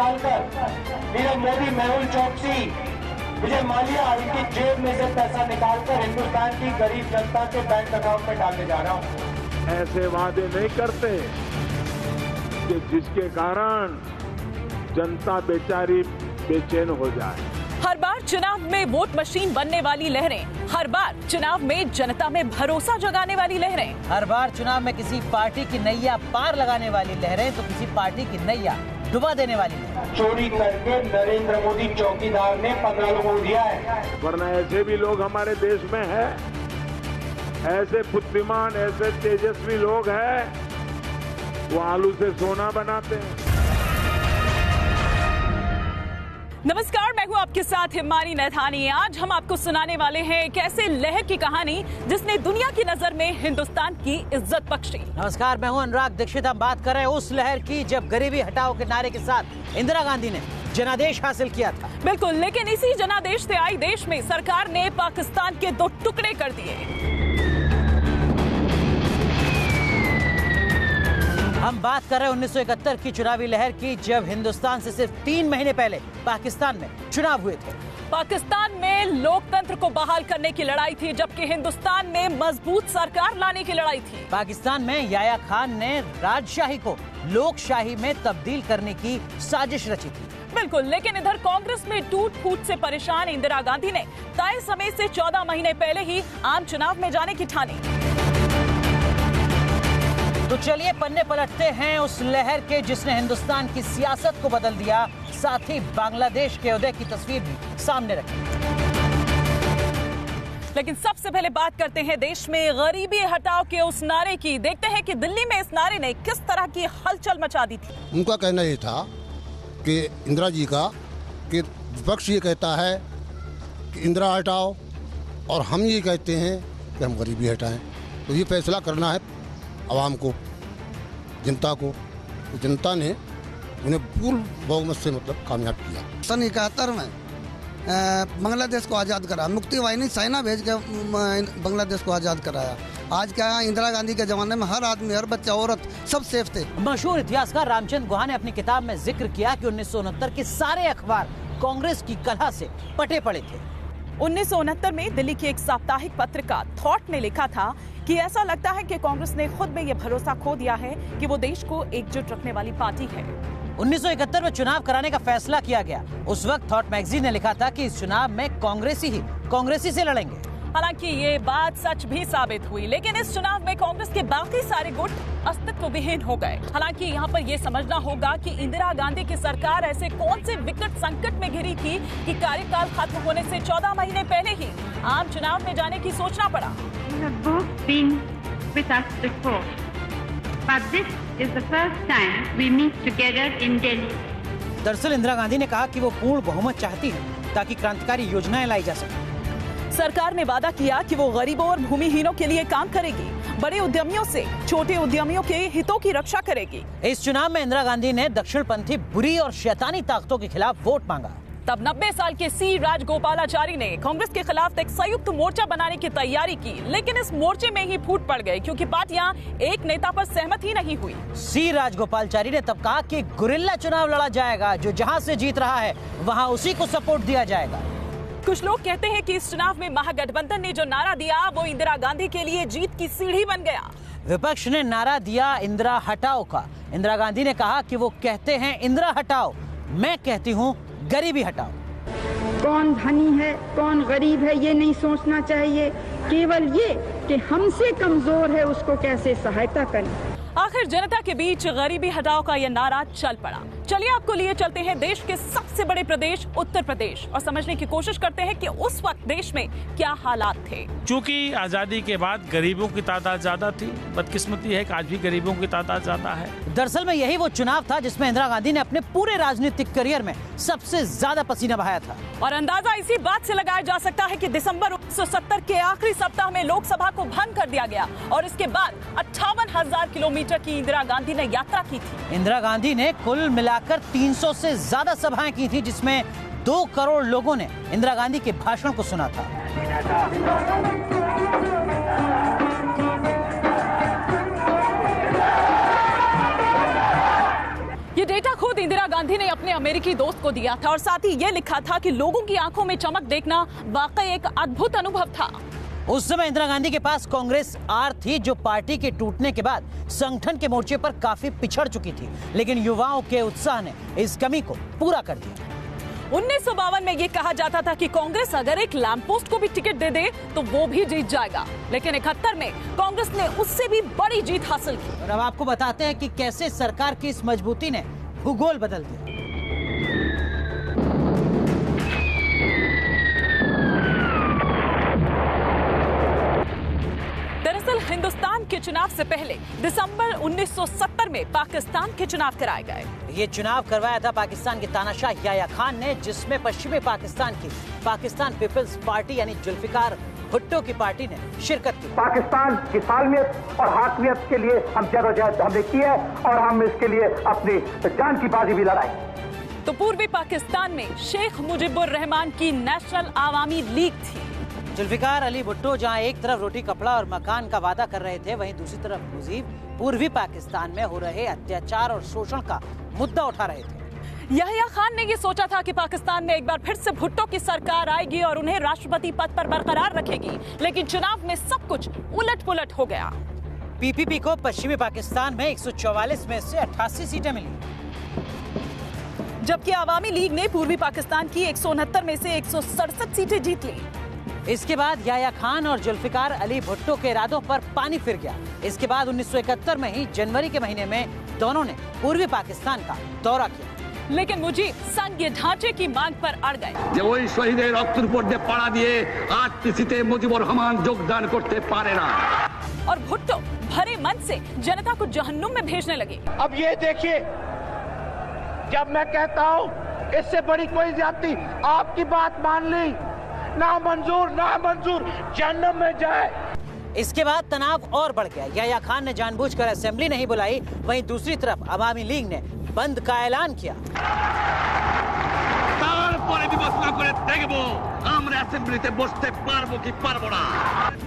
निकालकर नीरव मोदी, मेहुल चोकसी, विजय माल्या इनकी जेब में से पैसा निकालकर हिंदुस्तान की गरीब जनता के बैंक अकाउंट में डालने जा रहा हूं। ऐसे वादे नहीं करते कि जिसके कारण जनता बेचारी बेचैन हो जाए। हर बार चुनाव में वोट मशीन बनने वाली लहरें, हर बार चुनाव में जनता में भरोसा जगाने वाली लहरें, हर बार चुनाव में किसी पार्टी की नैया पार लगाने वाली लहरें तो किसी पार्टी की नैया डुबा देने वाली लहरें। चोरी करके नरेंद्र मोदी चौकीदार ने 15 लोगों को दिया है। वरना ऐसे भी लोग हमारे देश में हैं, ऐसे बुद्धिमान, ऐसे तेजस्वी लोग हैं, वो आलू से सोना बनाते हैं। नमस्कार, मैं हूं आपके साथ हिमानी नैथानी। आज हम आपको सुनाने वाले हैं एक ऐसे लहर की कहानी जिसने दुनिया की नजर में हिंदुस्तान की इज्जत बख्शी। नमस्कार, मैं हूं अनुराग दीक्षित। हम बात कर रहे हैं उस लहर की जब गरीबी हटाओ के नारे के साथ इंदिरा गांधी ने जनादेश हासिल किया था। बिल्कुल, लेकिन इसी जनादेश से आई देश में सरकार ने पाकिस्तान के 2 टुकड़े कर दिए। हम बात कर रहे हैं 1971 की चुनावी लहर की, जब हिंदुस्तान से सिर्फ 3 महीने पहले पाकिस्तान में चुनाव हुए थे। पाकिस्तान में लोकतंत्र को बहाल करने की लड़ाई थी, जबकि हिंदुस्तान में मजबूत सरकार लाने की लड़ाई थी। पाकिस्तान में याया खान ने राजशाही को लोकशाही में तब्दील करने की साजिश रची थी। बिल्कुल, लेकिन इधर कांग्रेस में टूट फूट से परेशान इंदिरा गांधी ने तय समय से 14 महीने पहले ही आम चुनाव में जाने की ठानी। तो चलिए पन्ने पलटते हैं उस लहर के जिसने हिंदुस्तान की सियासत को बदल दिया, साथ ही बांग्लादेश के उदय की तस्वीर भी सामने रखी। लेकिन सबसे पहले बात करते हैं देश में गरीबी हटाओ के उस नारे की। देखते हैं कि दिल्ली में इस नारे ने किस तरह की हलचल मचा दी थी। उनका कहना ये था कि इंदिरा जी का कि विपक्ष ये कहता है कि इंदिरा हटाओ और हम ये कहते हैं कि हम गरीबी हटाएं। तो ये फैसला करना है आवाम को, जनता को। तो जनता ने उन्हें पूर्ण बहुमत से कामयाब किया। सन 71 में बांग्लादेश को आज़ाद करा, मुक्ति वाहिनी सेना भेज के बांग्लादेश को आज़ाद कराया। आज क्या है, इंदिरा गांधी के जमाने में हर आदमी, हर बच्चा, औरत सब सेफ थे। मशहूर इतिहासकार रामचंद्र गुहा ने अपनी किताब में जिक्र किया कि 1969 के सारे अखबार कांग्रेस की कलह से पटे पड़े थे। 1969 में दिल्ली की एक साप्ताहिक पत्रिका थॉट ने लिखा था कि ऐसा लगता है कि कांग्रेस ने खुद में यह भरोसा खो दिया है कि वो देश को एकजुट रखने वाली पार्टी है। 1971 में चुनाव कराने का फैसला किया गया। उस वक्त थॉट मैगजीन ने लिखा था कि इस चुनाव में कांग्रेसी से लड़ेंगे। हालांकि ये बात सच भी साबित हुई, लेकिन इस चुनाव में कांग्रेस के बाकी सारे गुट अस्तित्व विहीन हो गए। हालांकि यहाँ पर ये समझना होगा कि इंदिरा गांधी की सरकार ऐसे कौन से विकट संकट में घिरी थी कि कार्यकाल खत्म होने से 14 महीने पहले ही आम चुनाव में जाने की सोचना पड़ा। दरअसल इंदिरा गांधी ने कहा कि वो पूर्ण बहुमत चाहती है ताकि क्रांतिकारी योजनाएं लाई जा सके। सरकार ने वादा किया कि वो गरीबों और भूमिहीनों के लिए काम करेगी, बड़े उद्यमियों से छोटे उद्यमियों के हितों की रक्षा करेगी। इस चुनाव में इंदिरा गांधी ने दक्षिणपंथी बुरी और शैतानी ताकतों के खिलाफ वोट मांगा। तब 90 साल के सी राजगोपालाचारी ने कांग्रेस के खिलाफ एक संयुक्त मोर्चा बनाने की तैयारी की, लेकिन इस मोर्चे में ही फूट पड़ गए क्योंकि पार्टियां एक नेता पर सहमत ही नहीं हुई। सी राजगोपालाचारी ने तब कहा कि गुरिल्ला चुनाव लड़ा जाएगा, जो जहां से जीत रहा है वहां उसी को सपोर्ट दिया जाएगा। कुछ लोग कहते हैं कि इस चुनाव में महागठबंधन ने जो नारा दिया वो इंदिरा गांधी के लिए जीत की सीढ़ी बन गया। विपक्ष ने नारा दिया इंदिरा हटाओ का। इंदिरा गांधी ने कहा कि वो कहते हैं इंदिरा हटाओ, मैं कहती हूँ गरीबी हटाओ। कौन धनी है कौन गरीब है ये नहीं सोचना चाहिए, केवल ये कि हमसे कमजोर है उसको कैसे सहायता करें। आखिर जनता के बीच गरीबी हटाओ का यह नारा चल पड़ा। चलिए आपको लिए चलते हैं देश के सबसे बड़े प्रदेश उत्तर प्रदेश और समझने की कोशिश करते हैं कि उस वक्त देश में क्या हालात थे। चूंकि आजादी के बाद गरीबों की तादाद ज्यादा थी, बदकिस्मती है कि आज भी गरीबों की तादाद ज्यादा है। दरअसल में यही वो चुनाव था जिसमें इंदिरा गांधी ने अपने पूरे राजनीतिक करियर में सबसे ज्यादा पसीना बहाया था। और अंदाजा इसी बात से लगाया जा सकता है कि दिसंबर 1970 के आखिरी सप्ताह में लोकसभा को भंग कर दिया गया और इसके बाद 58,000 किलोमीटर की इंदिरा गांधी ने यात्रा की थी। इंदिरा गांधी ने कुल मिलाकर 300 से ज्यादा सभाएं की थी, जिसमें 2 करोड़ लोगों ने इंदिरा गांधी के भाषण को सुना था। ये डेटा खुद खुद इंदिरा गांधी ने अपने अमेरिकी दोस्त को दिया था और साथ ही ये लिखा था कि लोगों की आंखों में चमक देखना वाकई एक अद्भुत अनुभव था। उस समय इंदिरा गांधी के पास कांग्रेस आर थी, जो पार्टी के टूटने के बाद संगठन के मोर्चे पर काफी पिछड़ चुकी थी, लेकिन युवाओं के उत्साह ने इस कमी को पूरा कर दिया। 1952 में ये कहा जाता था कि कांग्रेस अगर एक लैंप पोस्ट को भी टिकट दे दे तो वो भी जीत जाएगा, लेकिन 71 में कांग्रेस ने उससे भी बड़ी जीत हासिल की। और अब आपको बताते हैं कि कैसे सरकार की इस मजबूती ने भूगोल बदल दिया। दरअसल हिंदुस्तान के चुनाव से पहले दिसंबर 1970 में पाकिस्तान के चुनाव कराए गए। ये चुनाव करवाया था पाकिस्तान के तानाशाह याह्या खान ने, जिसमें पश्चिमी पाकिस्तान की पाकिस्तान पीपल्स पार्टी यानी जुल्फिकार भुट्टो की पार्टी ने शिरकत की। पाकिस्तान की सालमियत और हाकमियत के लिए हम जदोजहद हमने की है और हम इसके लिए अपनी जान की बाजी भी लड़ाई। तो पूर्वी पाकिस्तान में शेख मुजीबुर रहमान की नेशनल आवामी लीग थी। जुल्फिकार अली भुट्टो जहां एक तरफ रोटी कपड़ा और मकान का वादा कर रहे थे, वहीं दूसरी तरफ मुजीब पूर्वी पाकिस्तान में हो रहे अत्याचार और शोषण का मुद्दा उठा रहे थे। याह्या खान ने ये सोचा था कि पाकिस्तान में एक बार फिर से भुट्टो की सरकार आएगी और उन्हें राष्ट्रपति पद पर बरकरार रखेगी, लेकिन चुनाव में सब कुछ उलट-पुलट हो गया। पीपीपी को पश्चिमी पाकिस्तान में 144 में से 88 सीटें मिली, जबकि आवामी लीग ने पूर्वी पाकिस्तान की 169 में से 167 सीटें जीत ली। इसके बाद याह्या खान और जुल्फिकार अली भुट्टो के इरादों पर पानी फिर गया। इसके बाद 1971 में ही जनवरी के महीने में दोनों ने पूर्वी पाकिस्तान का दौरा किया, लेकिन मुजीब संघीय ढांचे की मांग पर अड़ गए। যে ওই শহীদের রক্তের উপর দিয়ে পাড়া দিয়ে আজ পৃথিবীতে মুজিবুর রহমান যোগদান করতে পারে না। और भुट्टो भरे मन से जनता को जहन्नुम में भेजने लगे। अब ये देखिए, जब मैं कहता हूँ इससे बड़ी कोई ज्यादती, आपकी बात मान ली, ना मंजूर जहन्नुम में जाए। इसके बाद तनाव और बढ़ गया। याह्या खान ने जानबूझकर असेंबली नहीं बुलाई, वहीं दूसरी तरफ अवामी लीग ने बंद का ऐलान किया।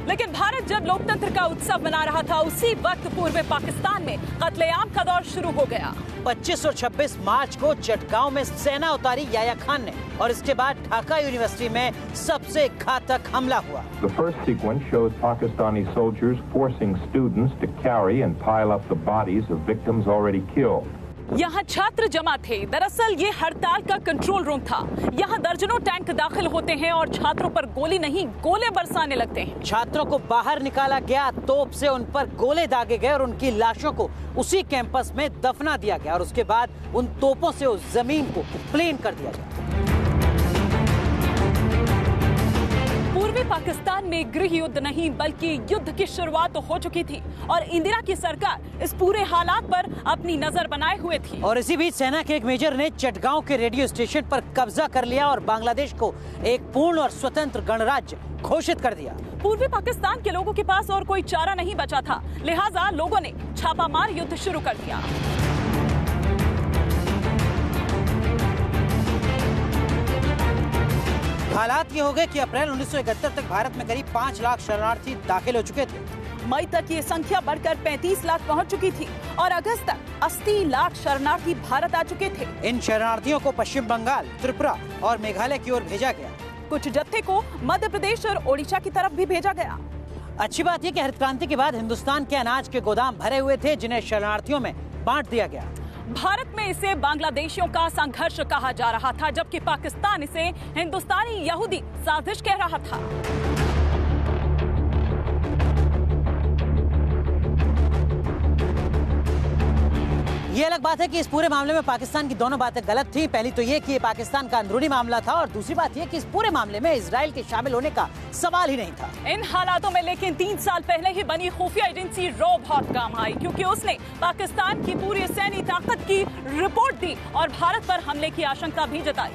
लेकिन भारत जब लोकतंत्र का उत्सव मना रहा था, उसी वक्त पूर्वी पाकिस्तान में कत्लेआम का दौर शुरू हो गया। 25 और 26 मार्च को चटगांव में सेना उतारी याह्या खान ने, और इसके बाद ढाका यूनिवर्सिटी में सबसे घातक हमला हुआ। The first sequence shows Pakistani soldiers forcing students to carry and pile up the bodies of victims already killed. यहाँ छात्र जमा थे। दरअसल ये हड़ताल का कंट्रोल रूम था। यहाँ दर्जनों टैंक दाखिल होते हैं और छात्रों पर गोली नहीं, गोले बरसाने लगते हैं। छात्रों को बाहर निकाला गया, तोप से उन पर गोले दागे गए और उनकी लाशों को उसी कैंपस में दफना दिया गया, और उसके बाद उन तोपों से उस जमीन को प्लेन कर दिया गया। पूर्वी पाकिस्तान में गृह युद्ध नहीं बल्कि युद्ध की शुरुआत हो चुकी थी और इंदिरा की सरकार इस पूरे हालात पर अपनी नजर बनाए हुए थी। और इसी बीच सेना के एक मेजर ने चटगांव के रेडियो स्टेशन पर कब्जा कर लिया और बांग्लादेश को एक पूर्ण और स्वतंत्र गणराज्य घोषित कर दिया। पूर्वी पाकिस्तान के लोगों के पास और कोई चारा नहीं बचा था, लिहाजा लोगों ने छापामार युद्ध शुरू कर दिया। हालात ये हो गए कि अप्रैल 1971 तक भारत में करीब 5 लाख शरणार्थी दाखिल हो चुके थे। मई तक ये संख्या बढ़कर 35 लाख पहुंच चुकी थी और अगस्त तक 80 लाख शरणार्थी भारत आ चुके थे। इन शरणार्थियों को पश्चिम बंगाल, त्रिपुरा और मेघालय की ओर भेजा गया। कुछ जत्थे को मध्य प्रदेश और ओडिशा की तरफ भी भेजा गया। अच्छी बात यह कि हरित क्रांति के बाद हिंदुस्तान के अनाज के गोदाम भरे हुए थे, जिन्हें शरणार्थियों में बांट दिया गया। भारत में इसे बांग्लादेशियों का संघर्ष कहा जा रहा था, जबकि पाकिस्तान इसे हिंदुस्तानी यहूदी साजिश कह रहा था। ये अलग बात है कि इस पूरे मामले में पाकिस्तान की दोनों बातें गलत थी। पहली तो ये कि ये पाकिस्तान का अंदरूनी मामला था, और दूसरी बात ये कि इस पूरे मामले में इजराइल के शामिल होने का सवाल ही नहीं था। इन हालातों में लेकिन 3 साल पहले ही बनी खुफिया एजेंसी रॉ बहुत काम आई, क्योंकि उसने पाकिस्तान की पूरी सैन्य ताकत की रिपोर्ट दी और भारत पर हमले की आशंका भी जताई।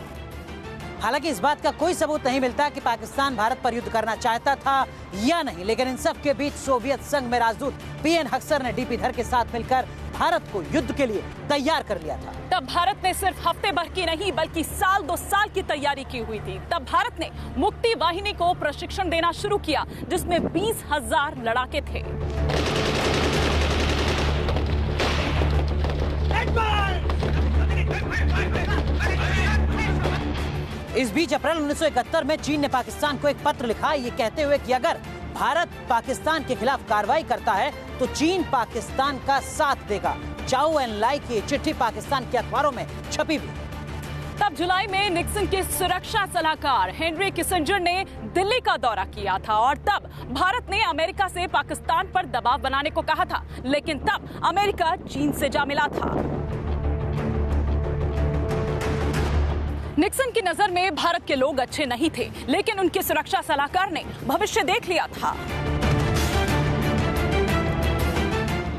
हालांकि इस बात का कोई सबूत नहीं मिलता कि पाकिस्तान भारत पर युद्ध करना चाहता था या नहीं, लेकिन इन सब के बीच सोवियत संघ में राजदूत पीएन हक्सर ने डीपी धर के साथ मिलकर भारत को युद्ध के लिए तैयार कर लिया था। तब भारत ने सिर्फ हफ्ते भर की नहीं बल्कि साल 2 साल की तैयारी की हुई थी। तब भारत ने मुक्ति वाहिनी को प्रशिक्षण देना शुरू किया, जिसमें 20,000 लड़ाके थे। इस बीच अप्रैल 1971 में चीन ने पाकिस्तान को एक पत्र लिखा, ये कहते हुए कि अगर भारत पाकिस्तान के खिलाफ कार्रवाई करता है तो चीन पाकिस्तान का साथ देगा। चाओ एन लाई की चिट्ठी पाकिस्तान के अखबारों में छपी भी। तब जुलाई में निक्सन के सुरक्षा सलाहकार हेनरी किसिंजर ने दिल्ली का दौरा किया था और तब भारत ने अमेरिका से पाकिस्तान पर दबाव बनाने को कहा था, लेकिन तब अमेरिका चीन से जा मिला था। निक्सन की नजर में भारत के लोग अच्छे नहीं थे, लेकिन उनके सुरक्षा सलाहकार ने भविष्य देख लिया था।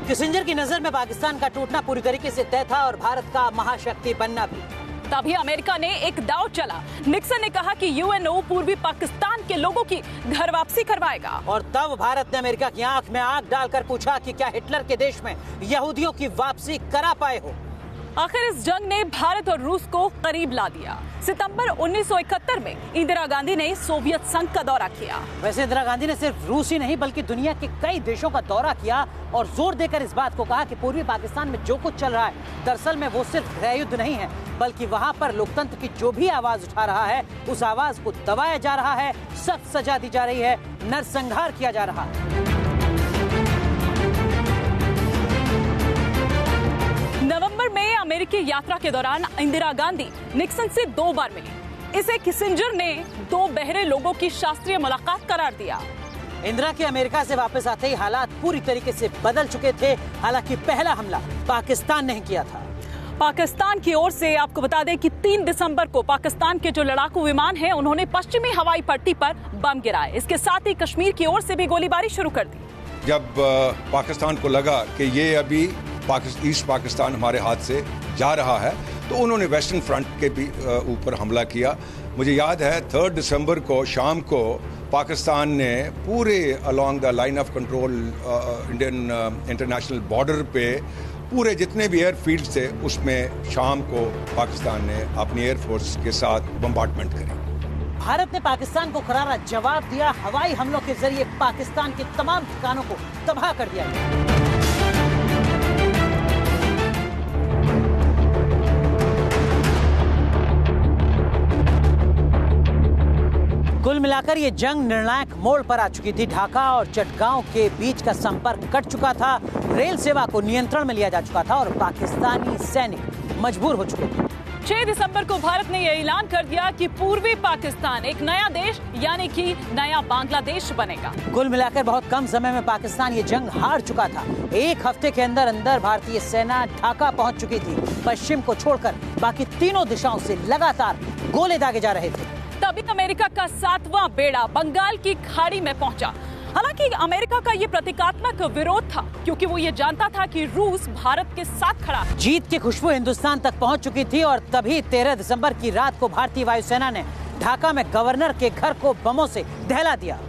किसिंजर की नजर में पाकिस्तान का टूटना पूरी तरीके से तय था और भारत का महाशक्ति बनना भी। तभी अमेरिका ने एक दांव चला। निक्सन ने कहा कि यूएनओ पूर्वी पाकिस्तान के लोगों की घर वापसी करवाएगा। और तब भारत ने अमेरिका की आंख में आंख डालकर पूछा कि क्या हिटलर के देश में यहूदियों की वापसी करा पाए हो। आखिर इस जंग ने भारत और रूस को करीब ला दिया। सितंबर 1971 में इंदिरा गांधी ने सोवियत संघ का दौरा किया। वैसे इंदिरा गांधी ने सिर्फ रूस ही नहीं बल्कि दुनिया के कई देशों का दौरा किया और जोर देकर इस बात को कहा कि पूर्वी पाकिस्तान में जो कुछ चल रहा है दरअसल में वो सिर्फ गृह युद्ध नहीं है, बल्कि वहाँ पर लोकतंत्र की जो भी आवाज उठा रहा है उस आवाज को दबाया जा रहा है, सख्त सजा दी जा रही है, नरसंहार किया जा रहा है। नवंबर में अमेरिकी यात्रा के दौरान इंदिरा गांधी निक्सन से 2 बार मिली। इसे किसिंजर ने 2 बहरे लोगों की शास्त्रीय मुलाकात करार दिया। इंदिरा के अमेरिका से वापस आते ही हालात पूरी तरीके से बदल चुके थे। हालांकि पहला हमला पाकिस्तान ने किया था। पाकिस्तान की ओर से आपको बता दें कि 3 दिसंबर को पाकिस्तान के जो लड़ाकू विमान हैं उन्होंने पश्चिमी हवाई पट्टी पर बम गिराए। इसके साथ ही कश्मीर की ओर से भी गोलीबारी शुरू कर दी। जब पाकिस्तान को लगा कि ये अभी ईस्ट पाकिस्तान हमारे हाथ से जा रहा है तो उन्होंने वेस्टर्न फ्रंट के भी ऊपर हमला किया। मुझे याद है 3 दिसंबर को शाम को पाकिस्तान ने पूरे along the line of control Indian international border पे पूरे जितने भी एयरफील्ड थे उसमें शाम को पाकिस्तान ने अपनी एयरफोर्स के साथ बम्बार्डमेंट करी। भारत ने पाकिस्तान को करारा जवाब दिया। हवाई हमलों के जरिए पाकिस्तान के तमाम ठिकानों को तबाह कर दिया गया। कुल मिलाकर ये जंग निर्णायक मोड़ पर आ चुकी थी। ढाका और चटगांव के बीच का संपर्क कट चुका था, रेल सेवा को नियंत्रण में लिया जा चुका था और पाकिस्तानी सैनिक मजबूर हो चुके थे। 6 दिसंबर को भारत ने यह ऐलान कर दिया कि पूर्वी पाकिस्तान एक नया देश यानी कि नया बांग्लादेश बनेगा। कुल मिलाकर बहुत कम समय में पाकिस्तान ये जंग हार चुका था। 1 हफ्ते के अंदर अंदर भारतीय सेना ढाका पहुंच चुकी थी। पश्चिम को छोड़कर बाकी तीनों दिशाओं से लगातार गोले दागे जा रहे थे। तभी अमेरिका का 7वां बेड़ा बंगाल की खाड़ी में पहुंचा। हालांकि अमेरिका का ये प्रतीकात्मक विरोध था क्योंकि वो ये जानता था कि रूस भारत के साथ खड़ा है। जीत की खुशबू हिंदुस्तान तक पहुंच चुकी थी और तभी 13 दिसंबर की रात को भारतीय वायुसेना ने ढाका में गवर्नर के घर को बमों से दहला दिया।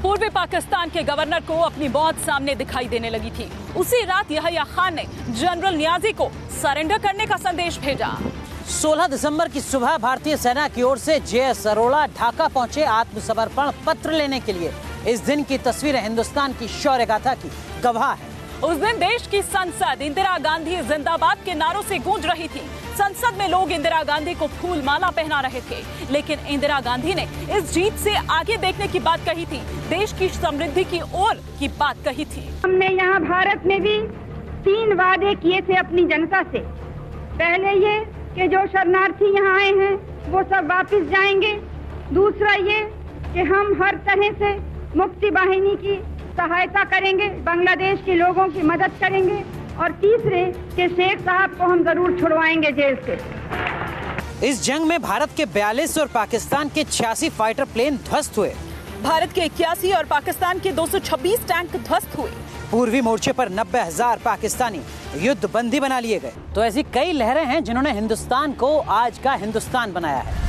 पूर्वी पाकिस्तान के गवर्नर को अपनी मौत सामने दिखाई देने लगी थी। उसी रात यहया खान ने जनरल नियाजी को सरेंडर करने का संदेश भेजा। 16 दिसंबर की सुबह भारतीय सेना की ओर से जे.एस. अरोड़ा ढाका पहुंचे आत्मसमर्पण पत्र लेने के लिए। इस दिन की तस्वीरें हिंदुस्तान की शौर्य गाथा की गवाह है। उस दिन देश की संसद इंदिरा गांधी जिंदाबाद के नारों से गूंज रही थी। संसद में लोग इंदिरा गांधी को फूल माला पहना रहे थे, लेकिन इंदिरा गांधी ने इस जीत से आगे देखने की बात कही थी, देश की समृद्धि की ओर की बात कही थी। हमने यहाँ भारत में भी 3 वादे किए थे अपनी जनता से। पहले ये कि जो शरणार्थी यहाँ आए हैं वो सब वापस जाएंगे। दूसरा ये कि हम हर तरह से मुक्ति वाहिनी की सहायता करेंगे, बांग्लादेश के लोगों की मदद करेंगे। और तीसरे कि शेख साहब को हम जरूर छुड़वाएंगे जेल से। इस जंग में भारत के 42 और पाकिस्तान के 86 फाइटर प्लेन ध्वस्त हुए। भारत के 81 और पाकिस्तान के 226 टैंक ध्वस्त हुए। पूर्वी मोर्चे पर 90,000 पाकिस्तानी युद्ध बंदी बना लिए गए। तो ऐसी कई लहरें हैं जिन्होंने हिंदुस्तान को आज का हिंदुस्तान बनाया है।